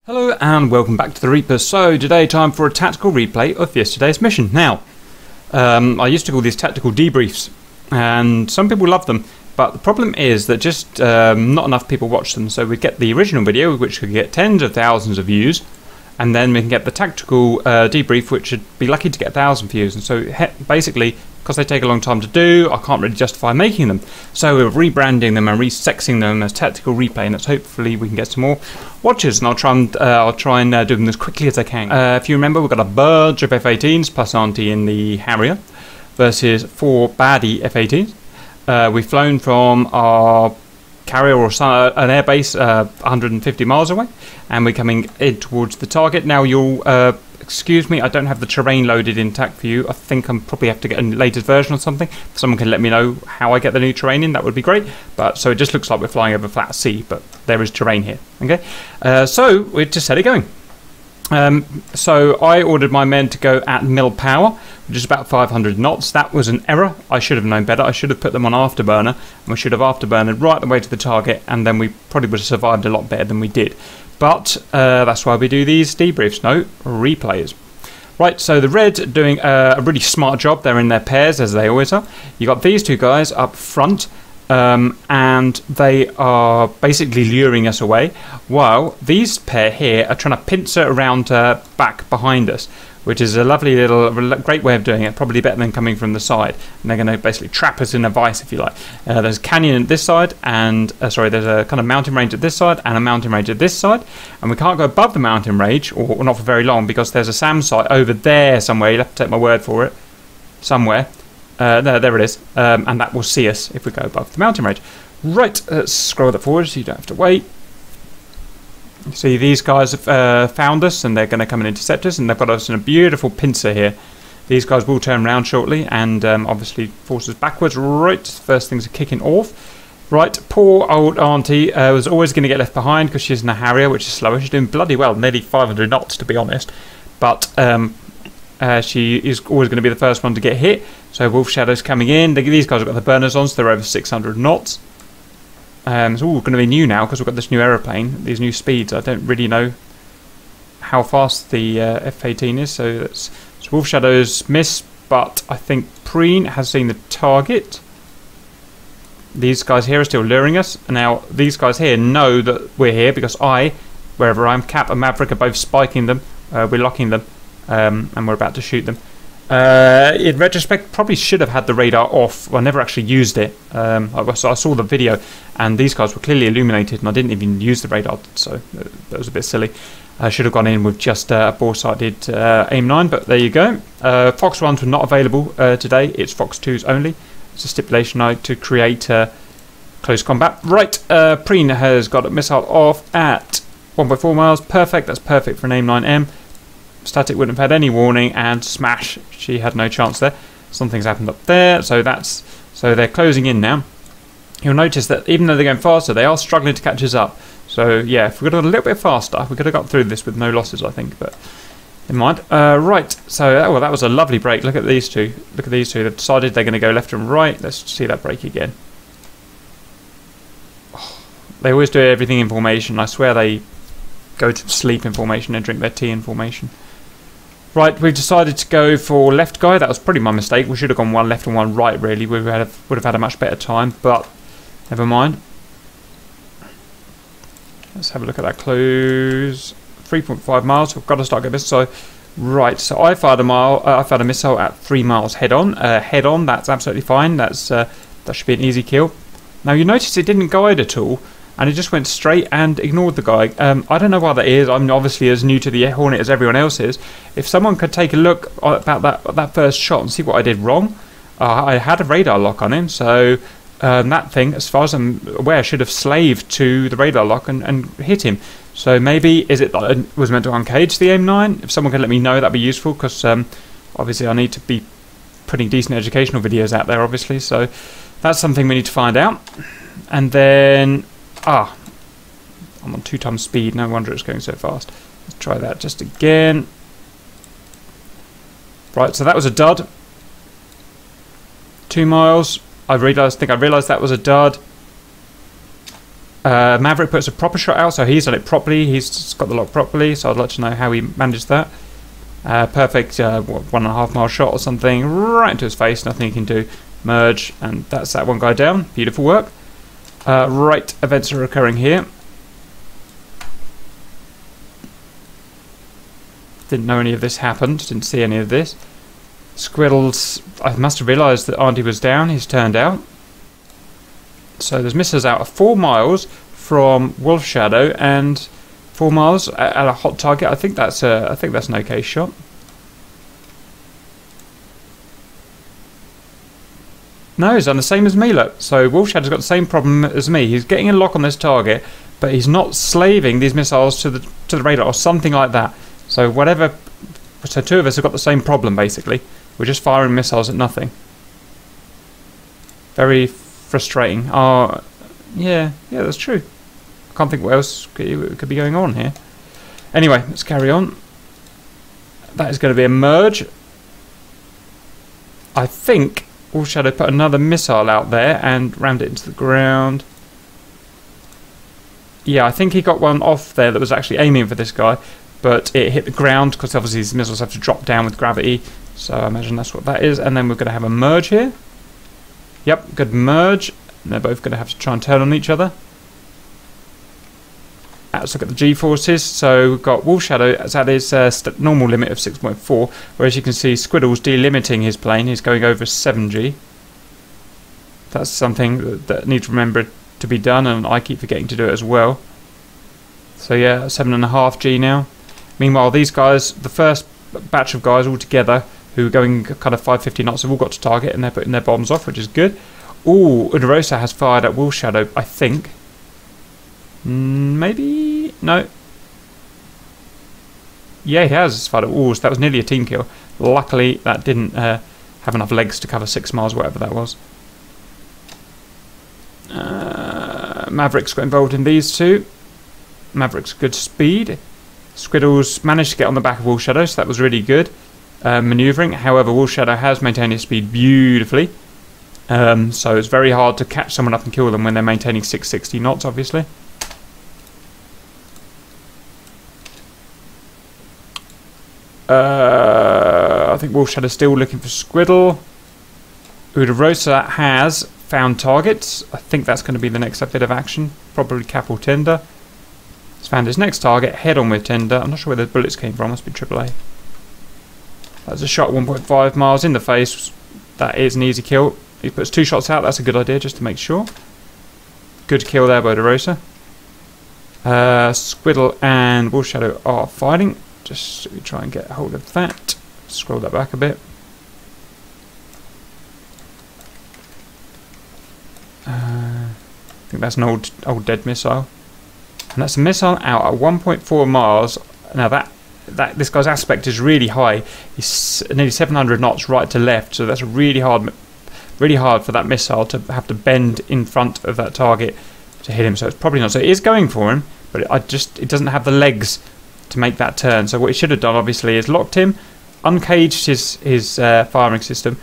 Hello and welcome back to the Reaper. So today time for a tactical replay of yesterday's mission. Now, I used to call these tactical debriefs and some people love them, but the problem is that just not enough people watch them. So we get the original video, which could get tens of thousands of views, and then we can get the tactical debrief, which should be lucky to get 1,000 views. And so basically, because they take a long time to do, I can't really justify making them. So we're rebranding them and resexing them as tactical replay, and let's hopefully we can get some more watches. And I'll try and do them as quickly as I can. If you remember, we've got a bunch of F-18s plus Auntie in the Harrier versus 4 baddie F-18s. We've flown from our carrier or an airbase 150 miles away, and we're coming in towards the target. Now you'll excuse me, I don't have the terrain loaded in TAC for you. I think I'm probably have to get a latest version or something. If someone can let me know how I get the new terrain in, that would be great. But so it just looks like we're flying over flat sea, but there is terrain here. Okay, so we just set it going. So I ordered my men to go at mill power, which is about 500 knots. That was an error. I should have known better. I should have put them on afterburner, and we should have afterburned right the way to the target, and then we probably would have survived a lot better than we did. But that's why we do these debriefs, no replays. Right, so the Red are doing a really smart job. They're in their pairs, as they always are. You got these two guys up front, and they are basically luring us away, while these pair here are trying to pincer around back behind us, which is a lovely little, great way of doing it, probably better than coming from the side. And they're going to basically trap us in a vice, if you like. There's a canyon at this side, and there's a kind of mountain range at this side, and a mountain range at this side. And we can't go above the mountain range, or not for very long, because there's a SAM site over there somewhere. You'll have to take my word for it. Somewhere. There it is. And that will see us if we go above the mountain range. Right, let's scroll that forward so you don't have to wait. See, these guys have found us, and they're going to come and intercept us, and they've got us in a beautiful pincer here. These guys will turn around shortly and obviously force us backwards. Right, first things are kicking off. Right, poor old Auntie was always going to get left behind because she's in a Harrier, which is slower. She's doing bloody well, nearly 500 knots to be honest. But she is always going to be the first one to get hit. So Wolf Shadow's coming in. These guys have got the burners on, so they're over 600 knots. It's all going to be new now because we've got this new aeroplane, these new speeds. I don't really know how fast the F-18 is, so Wolf Shadow's miss, but I think Preen has seen the target. These guys here are still luring us. Now, these guys here know that we're here because wherever I am, Cap and Maverick are both spiking them. We're locking them, and we're about to shoot them. In retrospect, probably should have had the radar off. Well, I never actually used it. I saw the video, and these guys were clearly illuminated, and I didn't even use the radar, so that was a bit silly. I should have gone in with just a bore-sighted AIM-9, but there you go. Fox 1s were not available today. It's Fox 2s only. It's a stipulation to create close combat. Right, Preen has got a missile off at 1.4 miles. Perfect. That's perfect for an AIM-9M. Static wouldn't have had any warning, and smash, she had no chance there. Something's happened up there, so they're closing in now. You'll notice that even though they're going faster, they are struggling to catch us up. So yeah, if we could have gone a little bit faster, we could have got through this with no losses, I think, but never mind. Right, so well, that was a lovely break. Look at these two. Look at these two. They've decided they're going to go left and right. Let's see that break again. Oh, they always do everything in formation. I swear they go to sleep in formation and drink their tea in formation. Right, we've decided to go for left guy. That was probably my mistake. We should have gone one left and one right, really. We would have had a much better time, but never mind. Let's have a look at that close. 3.5 miles. We've got to start getting this. So, right. So I fired a missile at 3 miles head on. Head on. That's absolutely fine. That should be an easy kill. Now you notice it didn't guide at all, and it just went straight and ignored the guy. I don't know why that is. I'm obviously as new to the Hornet as everyone else is. If someone could take a look about that first shot and see what I did wrong, I had a radar lock on him, so that thing, as far as I'm aware, should have slaved to the radar lock and hit him. So maybe is it was meant to uncage the AIM-9? If someone could let me know, that'd be useful, because obviously I need to be putting decent educational videos out there, obviously. So that's something we need to find out. And then I'm on 2 times speed. No wonder it's going so fast. Let's try that just again. Right, so that was a dud. 2 miles. I realised that was a dud. Maverick puts a proper shot out, so he's done it properly. He's got the lock properly, so I'd like to know how he managed that. Perfect 1.5 mile shot or something, right into his face, nothing he can do. Merge, and that's that one guy down. Beautiful work. Right, events are occurring here. Didn't know any of this happened, didn't see any of this. Squiddles, I must have realised that Auntie was down, he's turned out. So there's missiles out of 4 miles from Wolf Shadow and 4 miles at a hot target. I think that's an okay shot. No, he's done the same as me, look. So Wolf Shadow's got the same problem as me. He's getting a lock on this target, but he's not slaving these missiles to the radar or something like that. So whatever. So 2 of us have got the same problem basically. We're just firing missiles at nothing. Very frustrating. Yeah, that's true. I can't think what else could be going on here. Anyway, let's carry on. That is going to be a merge. I think Wolf Shadow put another missile out there and rammed it into the ground. Yeah, I think he got one off there that was actually aiming for this guy, but it hit the ground because obviously these missiles have to drop down with gravity. So I imagine that's what that is. And then we're going to have a merge here. Yep, good merge. And they're both going to have to try and turn on each other. Let's look at the G-forces. So we've got Wolf Shadow at his normal limit of 6.4, whereas you can see Squiddle's delimiting his plane. He's going over 7G. That's something that needs to remember to be done, and I keep forgetting to do it as well. So yeah, 7.5G now. Meanwhile, these guys, the first batch of guys all together, who are going kind of 550 knots, have all got to target, and they're putting their bombs off, which is good. Ooh, Udorosa has fired at Wolf Shadow, I think. Maybe? No. Yeah, he has fired at Wolves. That was nearly a team kill. Luckily, that didn't have enough legs to cover 6 miles, whatever that was. Maverick's got involved in these two. Maverick's good speed. Squiddles managed to get on the back of Wolf Shadow, so that was really good manoeuvring. However, Wolf Shadow has maintained his speed beautifully. So it's very hard to catch someone up and kill them when they're maintaining 660 knots, obviously. I think Wolf Shadow's still looking for Squiddle. Udorosa has found targets. I think that's going to be the next bit of action. Probably Cap or Tender. He's found his next target. Head on with Tender. I'm not sure where the bullets came from. Must be AAA. That's a shot 1.5 miles in the face. That is an easy kill. He puts 2 shots out. That's a good idea, just to make sure. Good kill there by Udorosa. Squiddle and Wolf Shadow are fighting. Just so we try and get hold of that. Scroll that back a bit. I think that's an old dead missile, and that's a missile out at 1.4 miles. Now this guy's aspect is really high. He's nearly 700 knots right to left, so that's really hard for that missile to have to bend in front of that target to hit him. So it's probably not. So it is going for him, but it doesn't have the legs to make that turn. So what he should have done, obviously, is locked him, uncaged his firing system,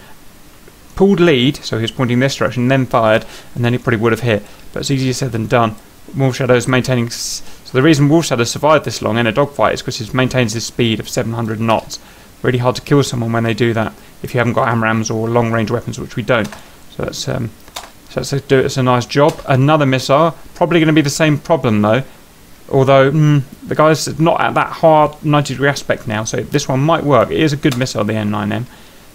pulled lead, so he was pointing this direction, then fired, and then he probably would have hit. But it's easier said than done. Wolf Shadow's maintaining. So the reason Wolf Shadow survived this long in a dogfight is because he maintains his speed of 700 knots. Really hard to kill someone when they do that if you haven't got AMRAAMs or long range weapons, which we don't. So that's it's a nice job. Another missile, probably going to be the same problem though. Although the guy's not at that hard 90-degree aspect now, so this one might work. It is a good missile, the N9M.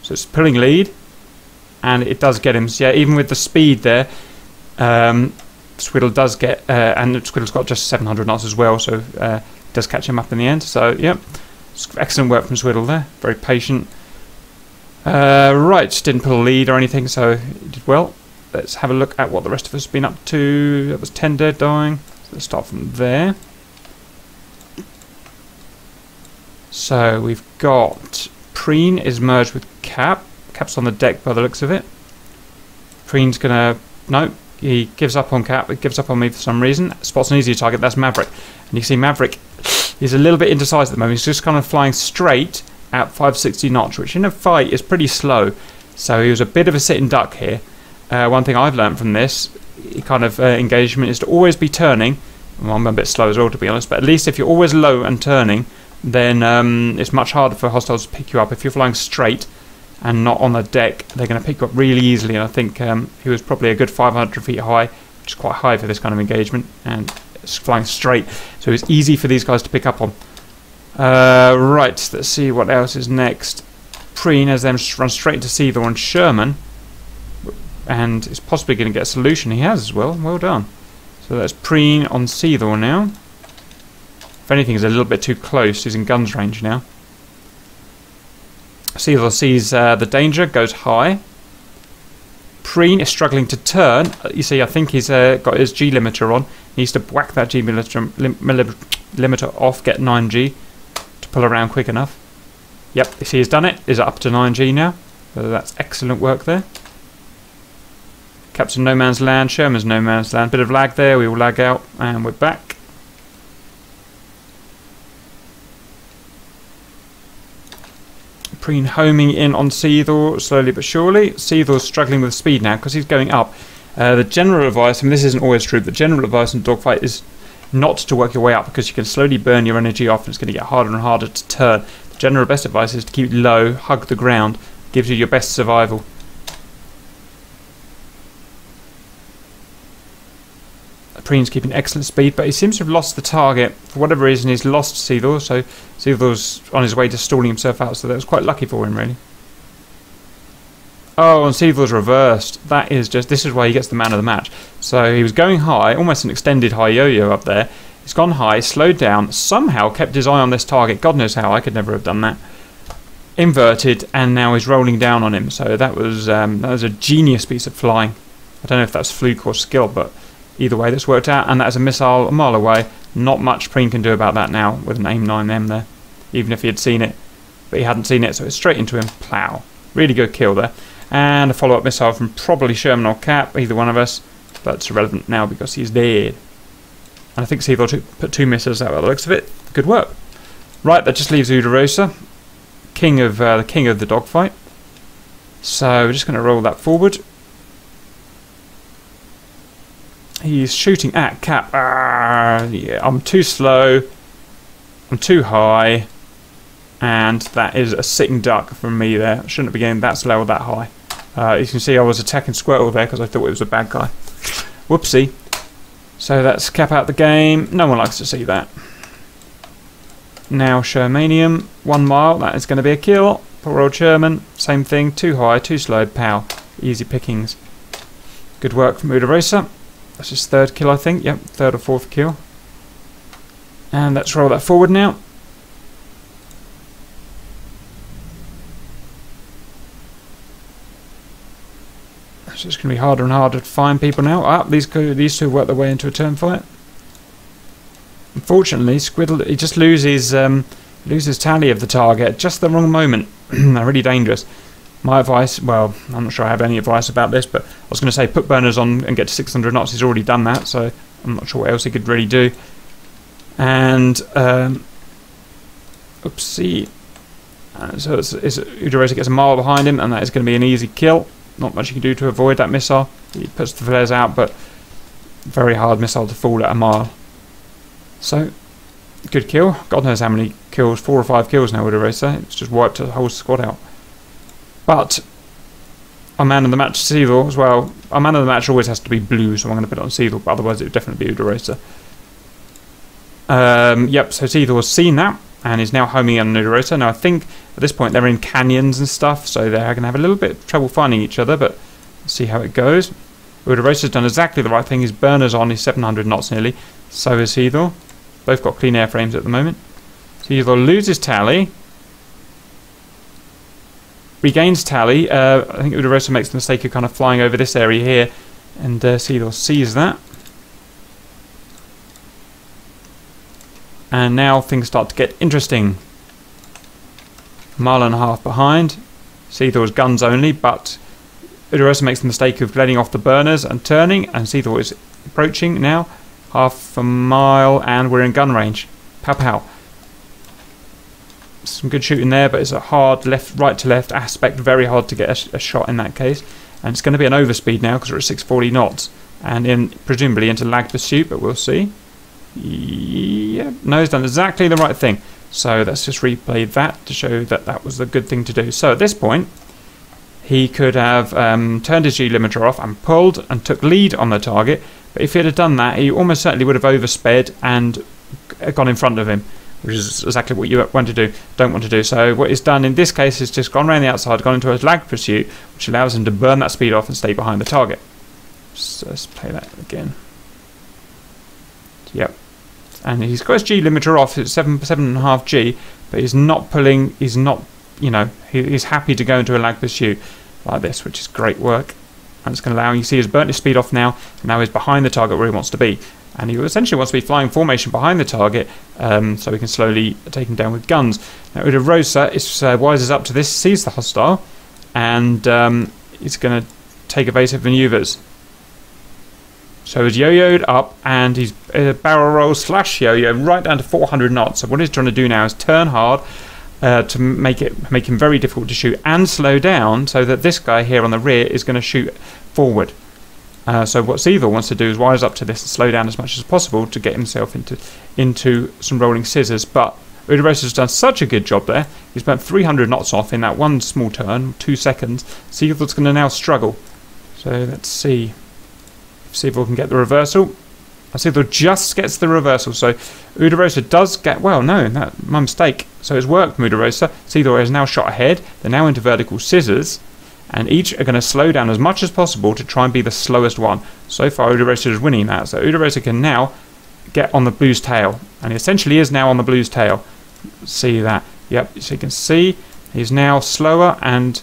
So it's pulling lead, and it does get him. So yeah, even with the speed there, Squiddle does get, and Squiddle's got just 700 knots as well, so it does catch him up in the end. So yeah, excellent work from Squiddle there. Very patient. Right, didn't pull a lead or anything, so he did well. Let's have a look at what the rest of us have been up to. That was Tender dying. So let's start from there. So we've got Preen is merged with Cap. Cap's on the deck by the looks of it. Preen's gonna... No, he gives up on Cap. It gives up on me for some reason. Spots an easier target. That's Maverick. And you can see Maverick is a little bit indecisive at the moment. He's just kind of flying straight at 560 knots, which in a fight is pretty slow. So he was a bit of a sitting duck here. One thing I've learned from this kind of engagement is to always be turning. Well, I'm a bit slow as well, to be honest, but at least if you're always low and turning, then it's much harder for hostiles to pick you up. If you're flying straight and not on the deck, they're going to pick you up really easily, and I think he was probably a good 500 feet high, which is quite high for this kind of engagement, and it's flying straight, so it's easy for these guys to pick up on. Right, let's see what else is next. Preen has them run straight into Seethor and Sherman, and is possibly going to get a solution. He has as well. Well done. So that's Preen on Seethor now. If anything, he's a little bit too close. He's in guns range now. Seethor sees the danger, goes high. Preen is struggling to turn. You see, I think he's got his G limiter on. He needs to whack that G limiter off, get 9G to pull around quick enough. Yep, you see he's done it. Is up to 9G now. So that's excellent work there. Captain No Man's Land, Sherman's No Man's Land. Bit of lag there, we will lag out, and we're back. Preen homing in on Seethor, slowly but surely. Seethor's struggling with speed now because he's going up. The general advice, I mean this isn't always true, but general advice in dogfight is not to work your way up because you can slowly burn your energy off and it's going to get harder and harder to turn. The general best advice is to keep low, hug the ground, gives you your best survival. Preen's keeping excellent speed, but he seems to have lost the target. For whatever reason, he's lost Seethor, so Seethor's on his way to stalling himself out, so that was quite lucky for him, really. Oh, and Seethor's reversed. That is just... This is why he gets the man of the match. So he was going high, almost an extended high yo-yo up there. He's gone high, slowed down, somehow kept his eye on this target. God knows how, I could never have done that. Inverted, and now he's rolling down on him. So that was a genius piece of flying. I don't know if that's fluke or skill, but... Either way, that's worked out, and that's a missile a mile away. Not much Preen can do about that now with an AIM-9M there, even if he had seen it. But he hadn't seen it, so it's straight into him. Plow. Really good kill there. And a follow-up missile from probably Sherman or Cap, either one of us. But it's irrelevant now because he's dead. And I think Seethor put 2 misses out by the looks of it. Good work. Right, that just leaves Udarosa, the king of the dogfight. So we're just going to roll that forward. He's shooting at Cap. Yeah, I'm too slow. I'm too high. And that is a sitting duck from me there. I shouldn't be getting that slow or that high. You can see I was attacking Squirtle there because I thought it was a bad guy. Whoopsie. So that's Cap out the game. No one likes to see that. Now Shermanium. 1 mile. That is going to be a kill. Poor old Sherman. Same thing. Too high, too slow. Pow. Easy pickings. Good work from Udarosa. That's his 3rd kill, I think. Yep, 3rd or 4th kill. And let's roll that forward now. It's just going to be harder and harder to find people now. These two work their way into a turn fight. Unfortunately, Squiddle, he just loses tally of the target at just the wrong moment. They're really dangerous. My advice, well, I'm not sure I have any advice about this, but I was going to say put burners on and get to 600 knots. He's already done that, so I'm not sure what else he could really do. And, oopsie. So Udarosa gets a mile behind him, and that is going to be an easy kill. Not much you can do to avoid that missile. He puts the flares out, but very hard missile to fall at a mile. So, good kill. God knows how many kills, 4 or 5 kills now, Udarosa. It's just wiped the whole squad out. But our man of the match, Seethor, as well. Our man of the match always has to be blue, so I'm going to put it on Seethor, but otherwise it would definitely be Udarosa. Yep, so Seethor's seen that, and is now homing in on Udarosa. Now I think at this point they're in canyons and stuff, so they're going to have a little bit of trouble finding each other, but let's see how it goes. Udarosa's done exactly the right thing. His burner's on, he's 700 knots nearly. So is Seethor. Both got clean airframes at the moment. Seethor loses tally. Regains tally. I think Udarosa makes the mistake of kind of flying over this area here, and Seethor sees that. And now things start to get interesting. 1.5 miles behind. Seethor's guns only, but Udarosa makes the mistake of letting off the burners and turning, and Seethor is approaching now. 1/2 mile, and we're in gun range. Pow pow. Some good shooting there, but it's a hard right to left aspect, very hard to get a shot in that case. And it's going to be an overspeed now because we're at 640 knots. and in presumably into lag pursuit, but we'll see. Yeah, no, he's done exactly the right thing. So let's just replay that to show that that was the good thing to do. So at this point, he could have turned his G limiter off and pulled and took lead on the target. But if he'd have done that, he almost certainly would have oversped and gone in front of him, which is exactly what you want to do, don't want to do. So what he's done in this case is just gone around the outside, gone into a lag pursuit, which allows him to burn that speed off and stay behind the target. So let's play that again. Yep. And he's got his G limiter off, it's 7.5 G, but he's not pulling, he's not, you know, he's happy to go into a lag pursuit like this, which is great work. And it's going to allow, you see he's burnt his speed off now, and now he's behind the target where he wants to be. And he essentially wants to be flying formation behind the target, so we can slowly take him down with guns. Now Udorosa wises up to this, sees the hostile, and he's going to take evasive maneuvers. So he's yo-yoed up, and he's barrel roll slash yo-yo right down to 400 knots. So what he's trying to do now is turn hard to make him very difficult to shoot and slow down, so that this guy here on the rear is going to shoot forward. So what Seethal wants to do is wise up to this and slow down as much as possible to get himself into some rolling scissors. But Udorosa has done such a good job there. He's burnt 300 knots off in that one small turn, 2 seconds. Seethal's going to now struggle. So let's see if Seethal can get the reversal. Seethal just gets the reversal. So Udorosa does get, well, no, my mistake. So it's worked from Udorosa. Seethal is now shot ahead. They're now into vertical scissors, and each are going to slow down as much as possible to try and be the slowest one. So far Udorosa is winning that. So Udorosa can now get on the blue's tail, and he essentially is now on the blue's tail. See that? Yep, so you can see he's now slower and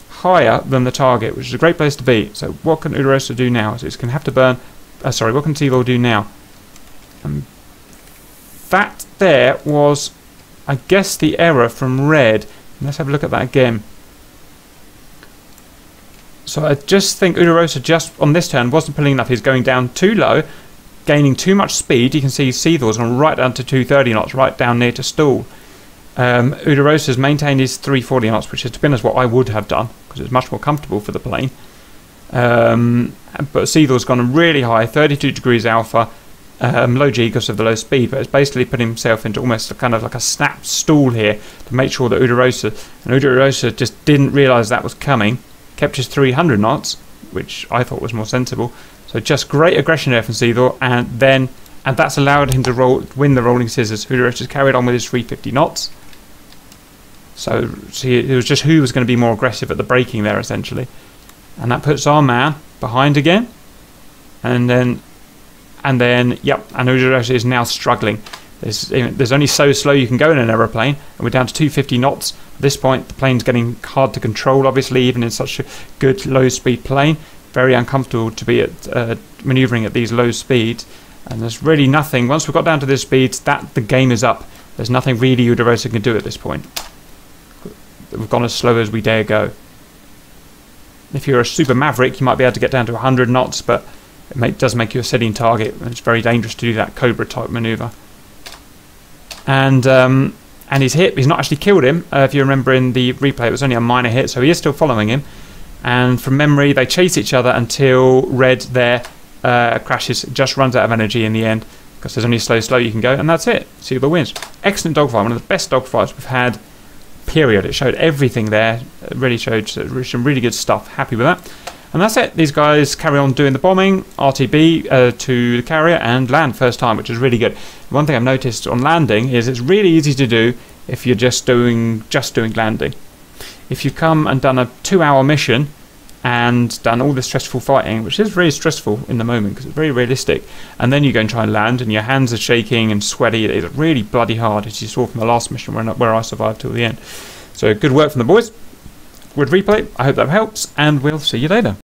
higher than the target, which is a great place to be. So what can Udorosa do now? So he's going to have to burn, what can Seethal do now? That there was, I guess, the error from red. Let's have a look at that again. So I just think Udorosa just on this turn wasn't pulling enough. He's going down too low, gaining too much speed. You can see Seethal's gone right down to 230 knots, right down near to stall. Udorosa's maintained his 340 knots, which to be honest what I would have done, because it's much more comfortable for the plane. But Seethal's gone really high, 32 degrees alpha, low G because of the low speed, but it's basically put himself into almost kind of like a snap stall here to make sure that Udorosa just didn't realise that was coming. Kept his 300 knots, which I thought was more sensible. So just great aggression there from Seethal, and that's allowed him to win the rolling scissors. Udorosa's carried on with his 350 knots. So see, it was just who was going to be more aggressive at the braking there, essentially. And that puts our man behind again. And then yep, and Udorosa is now struggling. There's only so slow you can go in an aeroplane, and we're down to 250 knots. At this point, the plane's getting hard to control, obviously, even in such a good low-speed plane. Very uncomfortable to be at manoeuvring at these low speeds. And there's really nothing, once we've got down to this speeds, the game is up. There's nothing really Udorosa can do at this point. We've gone as slow as we dare go. If you're a super maverick, you might be able to get down to 100 knots, but it does make you a sitting target, and it's very dangerous to do that Cobra type maneuver. And he's hit. He's not actually killed him. If you remember in the replay, it was only a minor hit, so he is still following him. And from memory, they chase each other until red there crashes, just runs out of energy in the end, because there's only slow you can go, and that's it. Seethal wins. Excellent dogfight, one of the best dogfights we've had, period. It showed everything there. It really showed some really good stuff. Happy with that. And that's it. These guys carry on doing the bombing, RTB to the carrier, and land first time, which is really good. One thing I've noticed on landing is it's really easy to do if you're just doing landing. If you come and done a 2-hour mission and done all the stressful fighting, which is very stressful in the moment because it's very realistic, and then you go and try and land and your hands are shaking and sweaty, it's really bloody hard, as you saw from the last mission where I survived till the end. So good work from the boys. Good replay. I hope that helps, and we'll see you later.